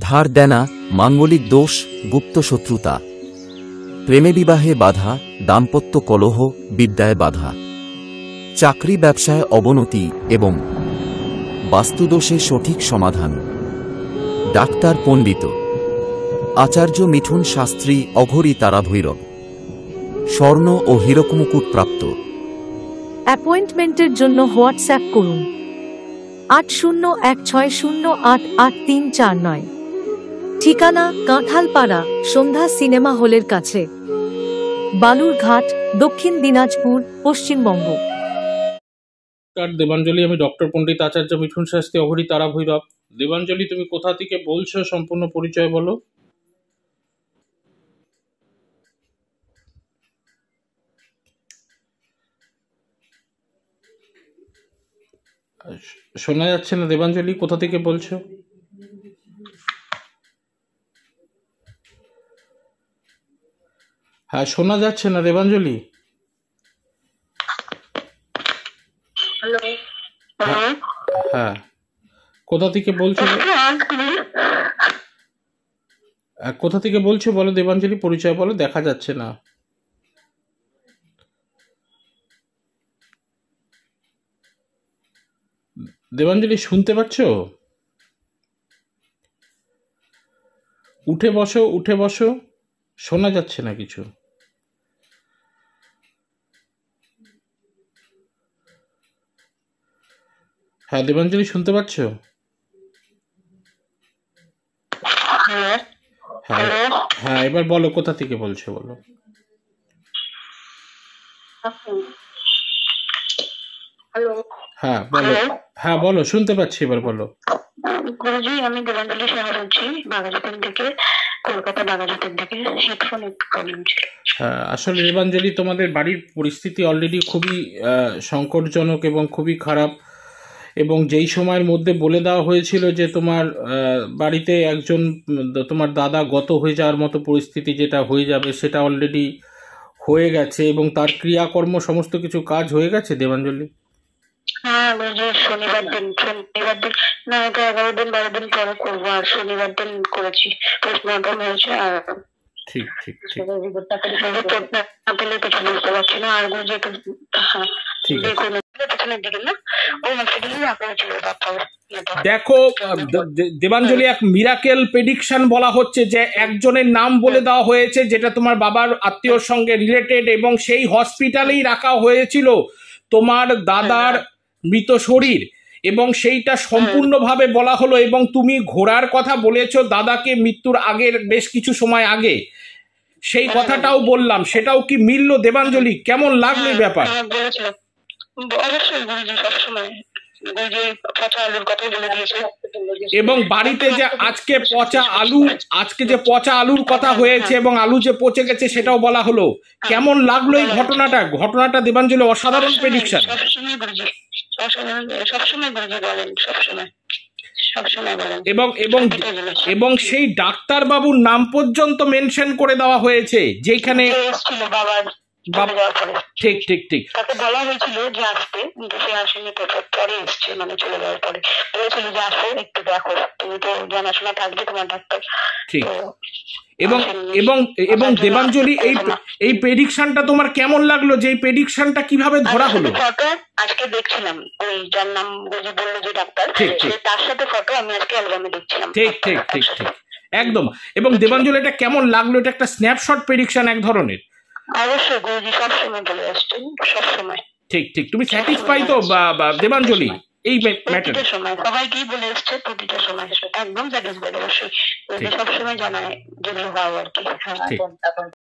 ধার দেনা, মাঙ্গলিক দোষ, গুপ্ত শত্রুতা, প্রেমে বিবাহে বাধা, দাম্পত্য কলহ, বিদ্যায় বাধা, চাকরি ব্যবসায় অবনতি এবং বাস্তুদোষে সঠিক সমাধান। ডাক্তার পণ্ডিত আচার্য মিঠুন শাস্ত্রী, অঘরী তারা ভৈরব, স্বর্ণ ও হীরক মুকুট প্রাপ্ত। অ্যাপয়েন্টমেন্টের জন্য হোয়াটসঅ্যাপ করুন 8016088349। ঠিকানা কাঁঠালপাড়া, সন্ধ্যা সিনেমা হলের কাছে, বালুরঘাট, দক্ষিণ দিনাজপুর, পশ্চিমবঙ্গ। দেবাঞ্জলি, আমি ডক্টর পণ্ডিত আচার্য মিঠুন শাস্ত্রী, অঘরী তারা ভৈরব। দেবাঞ্জলি, তুমি কোথা থেকে বলছো? সম্পূর্ণ পরিচয় বলো। শোনা যাচ্ছে না দেবাঞ্জলি, কোথা থেকে বলছো? হ্যাঁ, শোনা যাচ্ছে না দেবাঞ্জলি। হ্যাঁ, কোথা থেকে বলছো? কোথা থেকে বলছো বলো দেবাঞ্জলি, পরিচয় বলো, দেখা যাচ্ছে না। দেবাঞ্জলি, শুনতে পাচ্ছ? উঠে বসো, উঠে বসো, শোনা যাচ্ছে না কিছু। হ্যাঁ দেবাঞ্জলি, শুনতে পাচ্ছ? হ্যাঁ হ্যাঁ, এবার বলো কোথা থেকে বলছো বলো। হ্যাঁ বলো, হ্যাঁ বলো, শুনতে পাচ্ছি, এবার বলো। গুরুজি, আমি দেবাঞ্জলি সাহা বলছি, বাঘাযতীন থেকে, কলকাতা বাঘাযতীন থেকে। হেডফোন একটু প্রবলেম ছিল। হ্যাঁ, আসলে দেবাঞ্জলি, তোমাদের বাড়ির পরিস্থিতি অলরেডি খুবই সংকটজনক এবং খুবই খারাপ, এবং যেই সময়ের মধ্যে বলে দেওয়া হয়েছিল যে তোমার বাড়িতে একজন তোমার দাদা গত হয়ে যাওয়ার মতো পরিস্থিতি যেটা হয়ে যাবে, সেটা অলরেডি হয়ে গেছে এবং তার ক্রিয়াকর্ম সমস্ত কিছু কাজ হয়ে গেছে দেবাঞ্জলি। হ্যাঁ, শনিবার দিন না, এটা 11 দিন 12 দিন পরে করবো, আর শনিবার দিন করেছি, পোস্টমর্টম হয়েছে। আর ঠিক ঠিক ঠিক, কিছু বুঝতে পারছি না। আর যেহেতু পেছনের দিকে না, ওই হসপিটালে আপনার ছিল ডাক্তার। দেখো দেবাঞ্জলি, এক মিরাকেল প্রেডিকশন বলা হচ্ছে যে একজনের নাম বলে দেওয়া হয়েছে যেটা তোমার বাবার আত্মীয়র সঙ্গে রিলেটেড, এবং সেই হসপিটালেই রাখা হয়েছিল তোমার দাদার মৃত শরীর, এবং সেইটা সম্পূর্ণভাবে বলা হলো। এবং তুমি ঘোড়ার কথা বলেছো দাদাকে মৃত্যুর আগের বেশ কিছু সময় আগে, সেই কথাটাও বললাম, সেটাও কি মিললো দেবাঞ্জলি? কেমন লাগলো এই ব্যাপার? এবং বাড়িতে যে আজকে যে পচা আলুর কথা হয়েছে এবং আলু যে পচে গেছে সেটাও বলা হলো। কেমন লাগলো এই ঘটনাটা দেবাঞ্জলি? অসাধারণ প্রেডিকশন। এবং সেই ডাক্তার বাবুর নাম পর্যন্ত মেনশন করে দেওয়া হয়েছে যেখানে ঠিক ঠিক ঠিক তাকে বলা হয়েছিল যে আসতে, কিন্তু সে আসেনি, পরে এসছে, মানে চলে যাওয়ার পরে বলেছিল যে আসো একটু দেখো, তুমি তো জানাশোনা থাকবে তোমার ডাক্তার। ঠিক। এবং এবং এবং দেবাঞ্জলি, এই প্রেডিকশনটা তোমার কেমন লাগলো? যে এই প্রেডিকশনটা কিভাবে ধরা হলো? ফটো আজকে দেখছিলাম, ওই যার নাম বললো যে ডাক্তার, তার সাথে ফটো আমি আজকে অ্যালবামে দেখছিলাম। ঠিক ঠিক ঠিক ঠিক, একদম। এবং দেবাঞ্জলি, এটা কেমন লাগলো? এটা একটা স্ন্যাপশট প্রেডিকশন এক ধরনের। অবশ্যই গুরুজি, সবসময় বলে আসছেন, সবসময়। ঠিক ঠিক, তুমি স্যাটিসফাই তো দেবাঞ্জলি এই ম্যাটারে? সময় সবাইকেই বলে এসছে, প্রতিটা সময় একদম স্যাটিসফাইড। অবশ্যই সবসময় জানায় যেগুলো হয় আর কি।